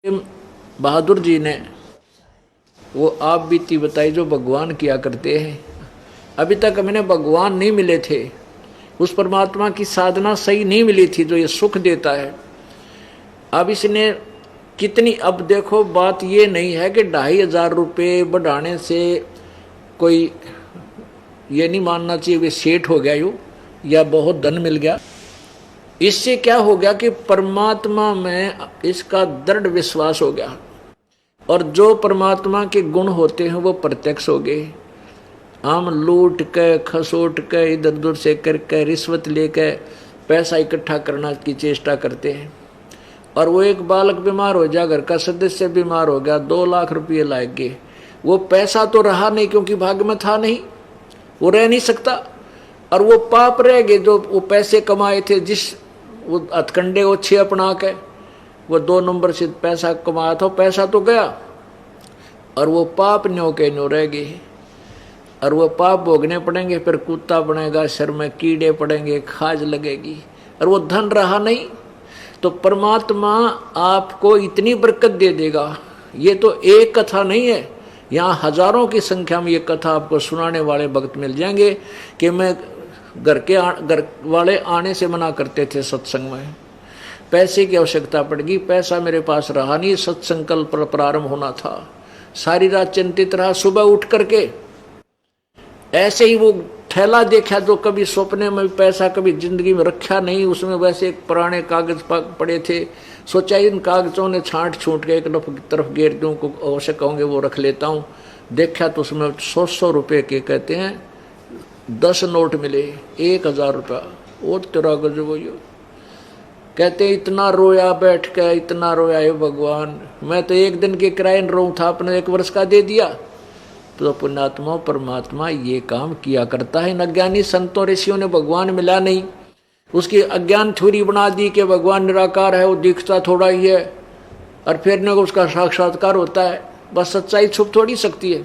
बहादुर जी ने वो आप बीती बताई जो भगवान किया करते हैं। अभी तक हमें भगवान नहीं मिले थे, उस परमात्मा की साधना सही नहीं मिली थी जो ये सुख देता है। अब इसने कितनी, अब देखो बात ये नहीं है कि 2500 रुपये बढ़ाने से कोई ये नहीं मानना चाहिए वे सेठ हो गया यूँ या बहुत धन मिल गया। इससे क्या हो गया कि परमात्मा में इसका दृढ़ विश्वास हो गया और जो परमात्मा के गुण होते हैं वो प्रत्यक्ष हो गए। हम लूट के खसोट के इधर उधर से करके रिश्वत लेकर पैसा इकट्ठा करना की चेष्टा करते हैं और वो एक बालक बीमार हो जाए, घर का सदस्य बीमार हो गया, 2 लाख रुपये लाग गए, वो पैसा तो रहा नहीं क्योंकि भाग्य में था नहीं, वो रह नहीं सकता और वो पाप रह गए जो वो पैसे कमाए थे, जिस वो हथकंडे ओछे अपना के वो 2 नंबर से पैसा कमाया था, पैसा तो गया और वो पाप न्यो के न्यो रह गए और वो पाप भोगने पड़ेंगे। फिर कुत्ता बनेगा, सिर में कीड़े पड़ेंगे, खाज लगेगी और वो धन रहा नहीं। तो परमात्मा आपको इतनी बरकत दे देगा। ये तो एक कथा नहीं है, यहाँ हजारों की संख्या में ये कथा आपको सुनाने वाले भक्त मिल जाएंगे कि मैं घर वाले आने से मना करते थे सत्संग में, पैसे की आवश्यकता पड़ेगी, पैसा मेरे पास रहा नहीं, सत्संग कल प्रारंभ होना था, सारी रात चिंतित रहा, सुबह उठ करके ऐसे ही वो थैला देखा जो कभी सपने में पैसा कभी जिंदगी में रखा नहीं, उसमें वैसे एक पुराने कागज पड़े थे, सोचा इन कागजों ने छांट छूट के एक तरफ गेर दूँ को आवश्यक होंगे वो रख लेता हूँ। देखा तो उसमें 100 रुपये के कहते हैं 10 नोट मिले, 1000 रुपया। वो तेरा गजब हो, कहते इतना रोया बैठ के, इतना रोया हे भगवान, मैं तो एक दिन के किराए रो था, अपने 1 वर्ष का दे दिया। तो पुण्यात्मा परमात्मा ये काम किया करता है। इन अज्ञानी संतों ऋषियों ने भगवान मिला नहीं, उसकी अज्ञान थ्योरी बना दी कि भगवान निराकार है, वो दिखता थोड़ा ही है और फिर न उसका साक्षात्कार होता है। बस सच्चाई छुप थोड़ी सकती है।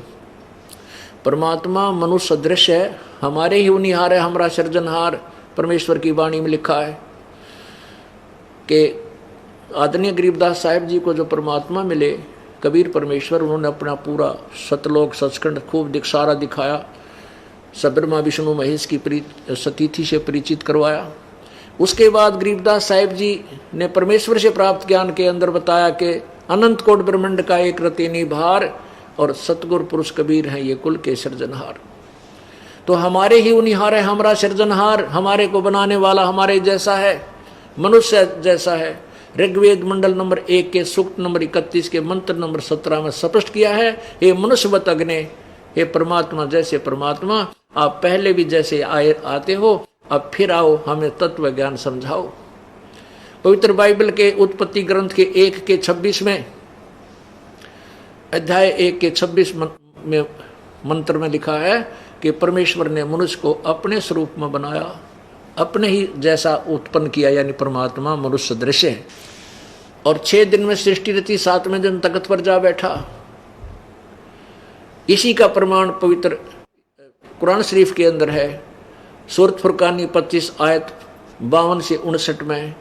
परमात्मा मनुष्य सदृश है, हमारे ही उनिहार है, हमारा सृजनहार। परमेश्वर की वाणी में लिखा है कि आदरणीय गरीबदास साहिब जी को जो परमात्मा मिले, कबीर परमेश्वर, उन्होंने अपना पूरा सतलोक सचखंड खूब सारा दिखाया, ब्रह्मा विष्णु महेश की सतीथि से परिचित करवाया। उसके बाद गरीबदास साहिब जी ने परमेश्वर से प्राप्त ज्ञान के अंदर बताया कि अनंत कोट ब्रह्मांड का एक रतीनी भार और सतगुरु पुरुष कबीर हैं ये कुल के सृजनहार। तो हमारे ही उनिहार है, हमारा सृजनहार, हमारे को बनाने वाला हमारे जैसा है, मनुष्य जैसा है। ऋग्वेद मंडल नंबर 1 के सूक्त नंबर 31 के मंत्र नंबर 17 में स्पष्ट किया है, हे मनुष्यवत अग्ने, हे परमात्मा जैसे परमात्मा, आप पहले भी जैसे आते हो, अब फिर आओ, हमें तत्व ज्ञान समझाओ। पवित्र बाइबल के उत्पत्ति ग्रंथ के 1 के 26 में, अध्याय 1 के 26 में मंत्र में लिखा है कि परमेश्वर ने मनुष्य को अपने स्वरूप में बनाया, अपने ही जैसा उत्पन्न किया, यानी परमात्मा मनुष्य सदृश है। और 6 दिन में सृष्टि रची, 7वें दिन तख्त पर जा बैठा। इसी का प्रमाण पवित्र कुरान शरीफ के अंदर है, सूरत फुरकानी 25 आयत 52 से 59 में,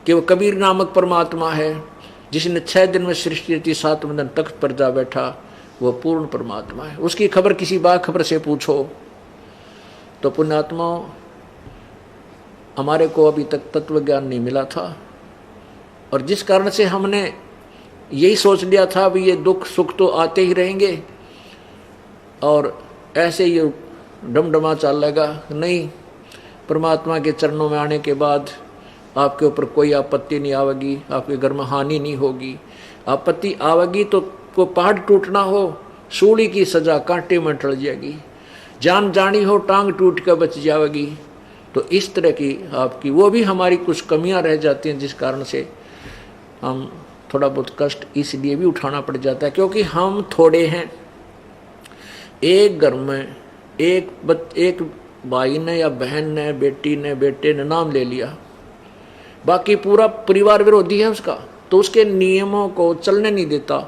कि वो कबीर नामक परमात्मा है जिसने 6 दिन में सृष्टि रची, 7वें दिन तख्त पर जा बैठा, वो पूर्ण परमात्मा है। उसकी खबर किसी बाखबर से पूछो। तो पुण्यात्मा, हमारे को अभी तक तत्व ज्ञान नहीं मिला था और जिस कारण से हमने यही सोच लिया था भी ये दुख सुख तो आते ही रहेंगे और ऐसे ये डमडमा चलेगा। नहीं, परमात्मा के चरणों में आने के बाद आपके ऊपर कोई आपत्ति नहीं आवेगी, आपके घर में हानि नहीं होगी। आपत्ति आवेगी तो को पहाड़ टूटना हो, सूली की सजा कांटे में टल जाएगी, जान जानी हो टांग टूट कर बच जाएगी। तो इस तरह की आपकी वो भी हमारी कुछ कमियां रह जाती हैं, जिस कारण से हम थोड़ा बहुत कष्ट इसलिए भी उठाना पड़ जाता है क्योंकि हम थोड़े हैं। एक घर में एक भाई ने या बहन ने, बेटी ने, बेटे ने नाम ले लिया, बाकी पूरा परिवार विरोधी है उसका, तो उसके नियमों को चलने नहीं देता।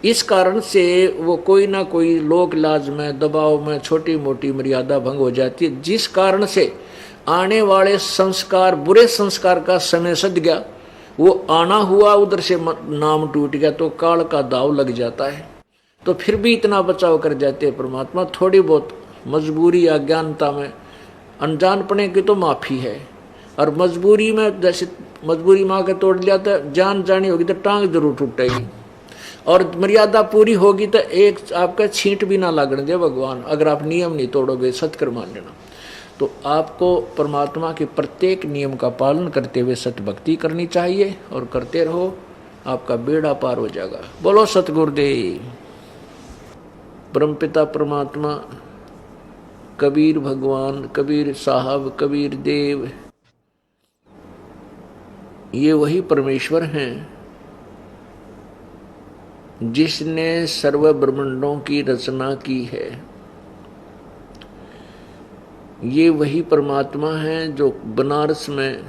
इस कारण से वो कोई ना कोई लोक लाज में, दबाव में छोटी मोटी मर्यादा भंग हो जाती है, जिस कारण से आने वाले संस्कार, बुरे संस्कार का समय सद गया वो आना हुआ उधर से नाम टूट गया तो काल का दाव लग जाता है। तो फिर भी इतना बचाव कर जाते हैं परमात्मा। थोड़ी बहुत मजबूरी अज्ञानता में अनजानपने की तो माफी है, और मजबूरी में जैसे मजबूरी माँ के तोड़ लिया तो जान जानी होगी तो टांग जरूर टूटेगी, और मर्यादा पूरी होगी तो एक आपका छींट भी ना लगने दे भगवान, अगर आप नियम नहीं तोड़ोगे, सत्कर मान लेना। तो आपको परमात्मा के प्रत्येक नियम का पालन करते हुए सत्य भक्ति करनी चाहिए, और करते रहो, आपका बेड़ा पार हो जाएगा। बोलो सतगुरुदेव। परमपिता परमात्मा, कबीर भगवान, कबीर साहब, कबीर देव, ये वही परमेश्वर हैं जिसने सर्व ब्रह्मांडों की रचना की है। ये वही परमात्मा हैं जो बनारस में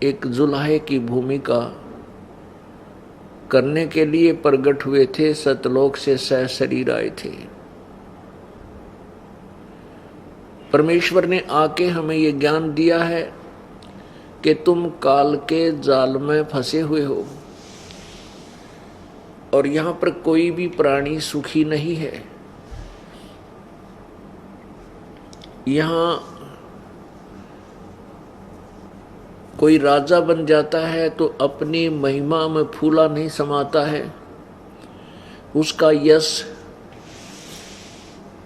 एक जुलाहे की भूमिका करने के लिए प्रकट हुए थे, सतलोक से सहशरीर आए थे। परमेश्वर ने आके हमें ये ज्ञान दिया है कि तुम काल के जाल में फंसे हुए हो, और यहां पर कोई भी प्राणी सुखी नहीं है। यहां कोई राजा बन जाता है तो अपनी महिमा में फूला नहीं समाता है, उसका यश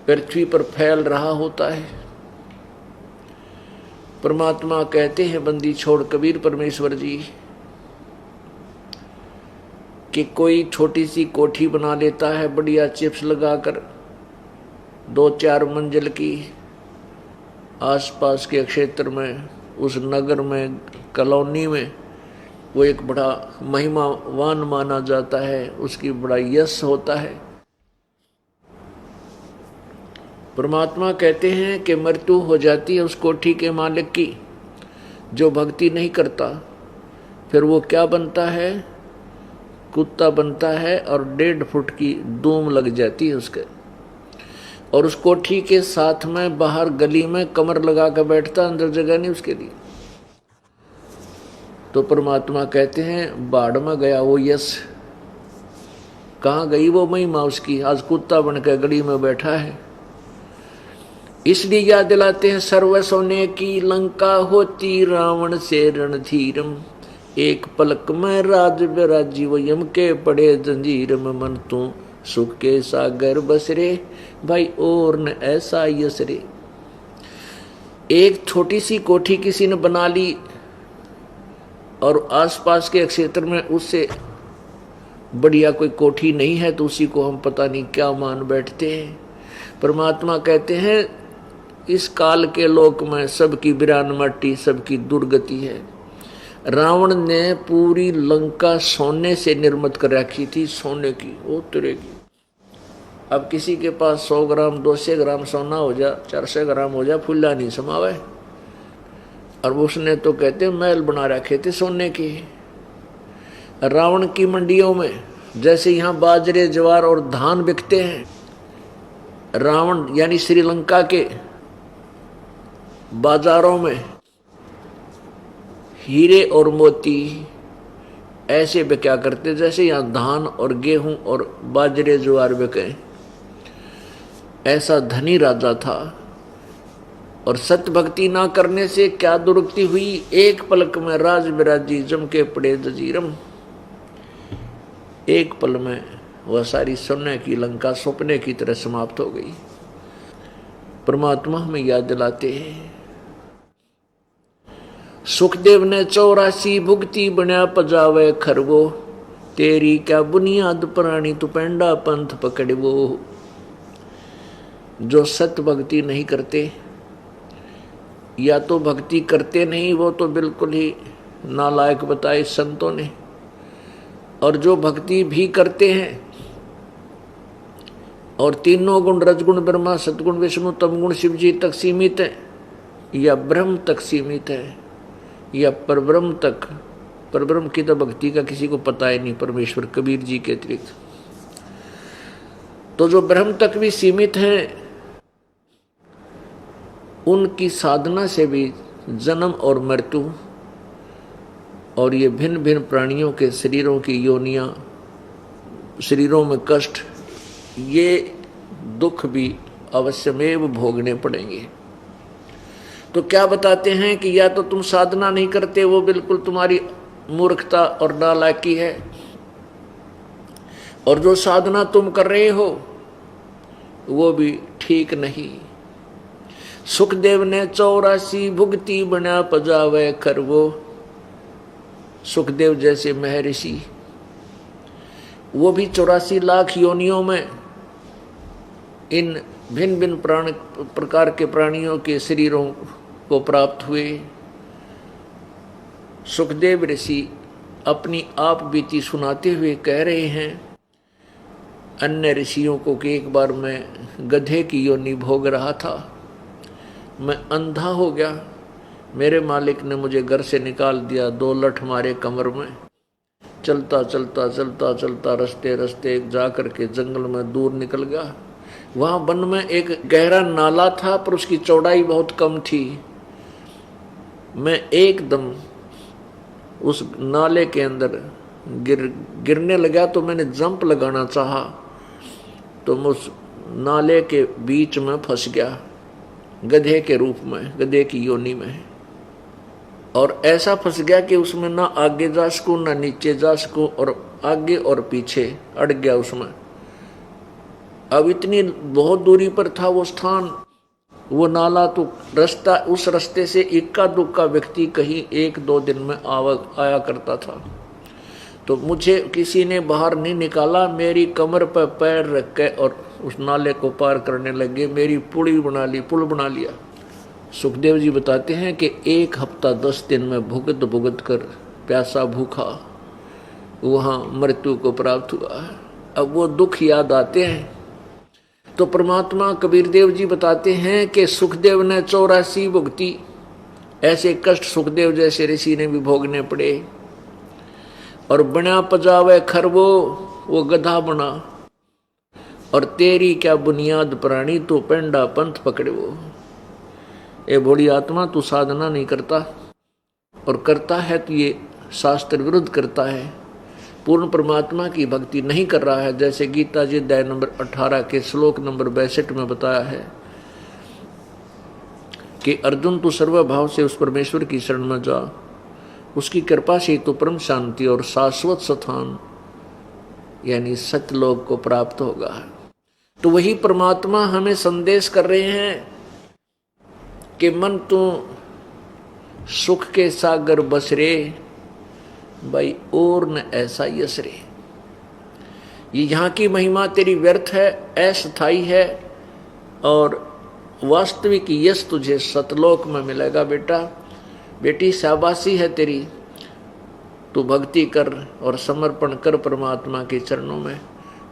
पृथ्वी पर फैल रहा होता है। परमात्मा कहते हैं बंदी छोड़ कबीर परमेश्वर जी कि कोई छोटी सी कोठी बना लेता है बढ़िया चिप्स लगाकर, 2-4 मंजिल की, आसपास के क्षेत्र में, उस नगर में, कॉलोनी में वो एक बड़ा महिमावान माना जाता है, उसकी बड़ा यश होता है। परमात्मा कहते हैं कि मृत्यु हो जाती है उस कोठी के मालिक की, जो भक्ति नहीं करता, फिर वो क्या बनता है? कुत्ता बनता है, और 1.5 फुट की दूम लग जाती है उसके, और उस कोठी के साथ में बाहर गली में कमर लगा कर बैठता, अंदर जगह नहीं उसके लिए। तो परमात्मा कहते हैं बाढ़ में गया वो यश, कहाँ गई वो महिमा उसकी? आज कुत्ता बनकर गली में बैठा है। इसलिए याद दिलाते हैं सर्व सोने की लंका होती रावण से रणधीरम, एक पलक में राज बिराजी वो यम के पड़े जंजीर में, मन तू सुख के सागर बसरे भाई और न ऐसा यसरे। एक छोटी सी कोठी किसी ने बना ली, और आसपास के क्षेत्र में उससे बढ़िया कोई कोठी नहीं है, तो उसी को हम पता नहीं क्या मान बैठते हैं। परमात्मा कहते हैं इस काल के लोक में सबकी बिरान मट्टी, सबकी दुर्गति है। रावण ने पूरी लंका सोने से निर्मित कर रखी थी, सोने की, वो तुरेगी। अब किसी के पास 100 ग्राम 200 ग्राम सोना हो जा, 400 ग्राम हो जा, फुल्ला नहीं समावे। और उसने तो कहते महल बना रखे थे सोने के। रावण की मंडियों में जैसे यहाँ बाजरे, ज्वार और धान बिकते हैं, रावण यानी श्रीलंका के बाजारों में हीरे और मोती ऐसे बिका करते जैसे यहाँ धान और गेहूं और बाजरे ज्वार बिके। ऐसा धनी राजा था, और सत्य भक्ति ना करने से क्या दुर्गति हुई? एक पलक में राज बिराजी जम के पड़े जजीरम। एक पल में वह सारी सोने की लंका सपने की तरह समाप्त हो गई। परमात्मा हमें याद दिलाते हैं सुखदेव ने 84 भुगती बन्या पजावे खरगो, तेरी क्या बुनियाद प्राणी तू पेंडा पंथ पकड़वो। जो सत्य भक्ति नहीं करते, या तो भक्ति करते नहीं, वो तो बिल्कुल ही नालायक बताए संतों ने, और जो भक्ति भी करते हैं और तीनों गुण रजगुण ब्रह्मा सतगुण विष्णु तमगुण शिव जी तक सीमित है, या ब्रह्म तक सीमित है, या परब्रह्म तक, परब्रह्म की तो भक्ति का किसी को पता ही नहीं परमेश्वर कबीर जी के अतिरिक्त। तो जो ब्रह्म तक भी सीमित हैं, उनकी साधना से भी जन्म और मृत्यु और ये भिन्न भिन्न प्राणियों के शरीरों की योनियां, शरीरों में कष्ट, ये दुख भी अवश्यमेव भोगने पड़ेंगे। तो क्या बताते हैं कि या तो तुम साधना नहीं करते, वो बिल्कुल तुम्हारी मूर्खता और नालायकी है, और जो साधना तुम कर रहे हो वो भी ठीक नहीं। सुखदेव ने 84 भुगती बना पजावे खरवो। सुखदेव जैसे महर्षि वो भी 84 लाख योनियों में इन भिन्न भिन्न प्रकार के प्राणियों के शरीरों को प्राप्त हुए। सुखदेव ऋषि अपनी आप बीती सुनाते हुए कह रहे हैं अन्य ऋषियों को कि एक बार मैं गधे की योनि भोग रहा था, मैं अंधा हो गया, मेरे मालिक ने मुझे घर से निकाल दिया, 2 लठ मारे कमर में, चलता चलता चलता चलता रस्ते रस्ते जा करके जंगल में दूर निकल गया। वहाँ वन में एक गहरा नाला था पर उसकी चौड़ाई बहुत कम थी। मैं एकदम उस नाले के अंदर गिरने लगा, तो मैंने जंप लगाना चाहा तो मैं उस नाले के बीच में फंस गया, गधे के रूप में, गधे की योनि में। और ऐसा फंस गया कि उसमें ना आगे जा सकूं ना नीचे जा सकूं, और आगे और पीछे अड़ गया उसमें। अब इतनी बहुत दूरी पर था वो स्थान, वो नाला, तो रास्ता, उस रास्ते से इक्का दुक्का व्यक्ति कहीं 1-2 दिन में आया करता था। तो मुझे किसी ने बाहर नहीं निकाला, मेरी कमर पर पैर रख के और उस नाले को पार करने लगे, मेरी पुल बना लिया। सुखदेव जी बताते हैं कि 1 हफ्ता 10 दिन में भुगत भुगत कर प्यासा भूखा वहाँ मृत्यु को प्राप्त हुआ है। अब वो दुख याद आते हैं तो परमात्मा कबीर देव जी बताते हैं कि सुखदेव ने 84 भुगती, ऐसे कष्ट सुखदेव जैसे ऋषि ने भी भोगने पड़े। और बना पजावे खरवो, वो गधा बना, और तेरी क्या बुनियाद प्राणी, तू पेंडा पंथ पकड़े वो। ए भोली आत्मा, तू साधना नहीं करता, और करता है तो ये शास्त्र विरुद्ध करता है, पूर्ण परमात्मा की भक्ति नहीं कर रहा है। जैसे गीता जी अध्याय नंबर 18 के श्लोक नंबर 62 में बताया है कि अर्जुन, तू सर्वभाव से उस परमेश्वर की शरण में जा, उसकी कृपा से तो परम शांति और शाश्वत स्थान यानी सत्यलोक को प्राप्त होगा। तो वही परमात्मा हमें संदेश कर रहे हैं कि मन तू सुख के सागर बस रे भाई, और न ऐसा यश रे। ये यहाँ की महिमा तेरी व्यर्थ है, अस्थायी है, और वास्तविक यश तुझे सतलोक में मिलेगा। बेटी शाबाशी है तेरी, तू भक्ति कर और समर्पण कर परमात्मा के चरणों में,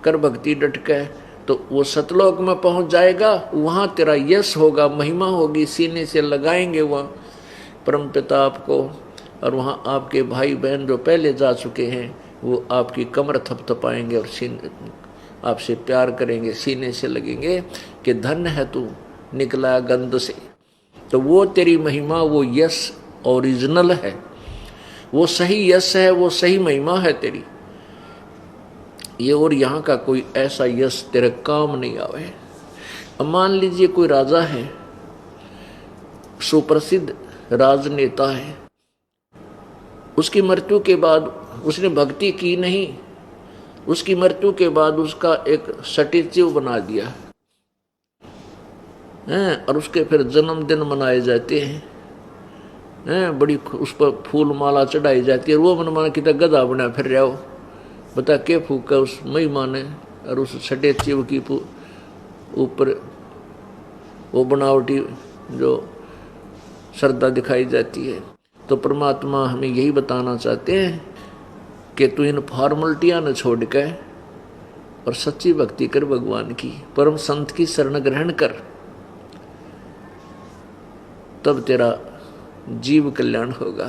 कर भक्ति डट के, तो वो सतलोक में पहुंच जाएगा। वहाँ तेरा यश होगा, महिमा होगी, सीने से लगाएंगे वहाँ परम पिता आपको, और वहाँ आपके भाई बहन जो पहले जा चुके हैं वो आपकी कमर थपथपाएंगे और सीने आपसे प्यार करेंगे, सीने से लगेंगे कि धन्य है तू निकला गंध से। तो वो तेरी महिमा, वो यश ओरिजिनल है, वो सही यश है, वो सही महिमा है तेरी ये। और यहाँ का कोई ऐसा यश तेरे काम नहीं आवे। अब मान लीजिए कोई राजा है, सुप्रसिद्ध राजनेता है, उसकी मृत्यु के बाद उसने भक्ति की नहीं, उसकी मृत्यु के बाद उसका एक स्टैच्यू बना दिया है, और उसके फिर जन्मदिन मनाए जाते हैं, बड़ी उस पर फूल माला चढ़ाई जाती है। वो मन माना कि गधा बना फिर रहा हो, बता के फूका उस महिमा ने, और उस स्टैच्यू की ऊपर वो बनावटी जो श्रद्धा दिखाई जाती है। तो परमात्मा हमें यही बताना चाहते हैं कि तू इन फॉर्मलिटियां न छोड़ के और सच्ची भक्ति कर भगवान की, परम संत की शरण ग्रहण कर, तब तेरा जीव कल्याण होगा।